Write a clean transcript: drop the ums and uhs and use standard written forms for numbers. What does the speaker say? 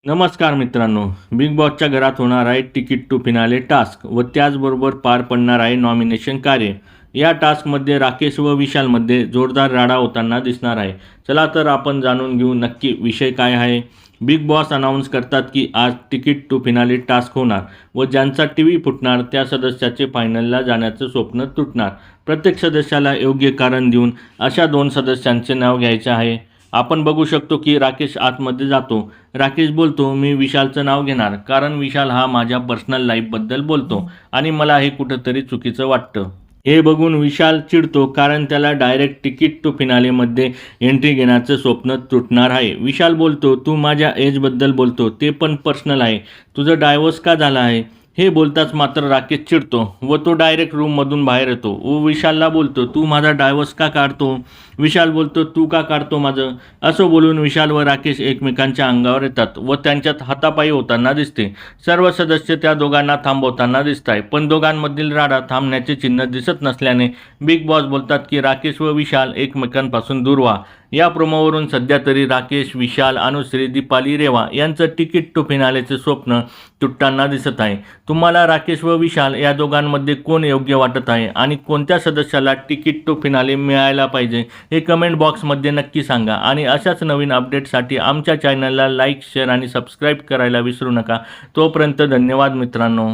नमस्कार मित्रांनो. बिग बॉसच्या घरात होणार आहे तिकीट टू फिनाले टास्क व त्याचबरोबर पार पडणार आहे नॉमिनेशन कार्य. या टास्कमध्ये राकेश व विशालमध्ये जोरदार राडा होताना दिसणार आहे. चला तर आपण जाणून घेऊ नक्की विषय काय आहे. बिग बॉस अनाऊन्स करतात की आज तिकीट टू फिनाले टास्क होणार व ज्यांचा टीव्ही फुटणार त्या सदस्याचे फायनलला जाण्याचं स्वप्न तुटणार. प्रत्येक सदस्याला योग्य कारण देऊन अशा 2 सदस्यांचे नाव घ्यायचे आहे. आपण बघू शकतो की राकेश आतमध्ये जातो. राकेश बोलतो, मी विशालचं नाव घेणार कारण विशाल हा माझ्या पर्सनल लाईफबद्दल बोलतो आणि मला हे कुठंतरी चुकीचं वाटतं. हे बघून विशाल चिडतो कारण त्याला डायरेक्ट तिकीट टू फिनालेमध्ये एंट्री घेण्याचं स्वप्न तुटणार आहे. विशाल बोलतो, तू माझ्या एजबद्दल बोलतो, ते पण पर्सनल आहे. तुझं डायव्होर्स का झाला आहे? हे बोलताच मात्र राकेश चिडतो व तो डायरेक्ट रूममधून बाहेर येतो व विशालला बोलतो, तू माझा डायव्होर्स का काढतो? विशाल बोलतो, तू का काढतो माझं? असं बोलून विशाल व राकेश एकमेकांच्या अंगावर येतात व त्यांच्यात हातापायी होताना दिसते. सर्व सदस्य त्या दोघांना थांबवताना दिसत आहे, पण दोघांमधील राडा थांबण्याचे चिन्ह दिसत नसल्याने बिग बॉस बोलतात की राकेश व विशाल एकमेकांपासून दूर व्हा. या प्रोमोवरून सध्या तरी राकेश, विशाल, अनुश्री, दीपाली, रेवा यांचं तिकीट टू फिनालेचे स्वप्न तुटताना दिसत आहे. तुम्हाला राकेश व विशाल या दोघांमध्ये कोण योग्य वाटत आहे आणि कोणत्या सदस्याला तिकीट टू फिनाले मिळायला पाहिजे हे कमेंट बॉक्समध्ये नक्की सांगा. आणि अशाच नवीन अपडेटसाठी आमच्या चॅनलला लाईक, शेअर आणि सबस्क्राईब करायला विसरू नका. तोपर्यंत धन्यवाद मित्रांनो.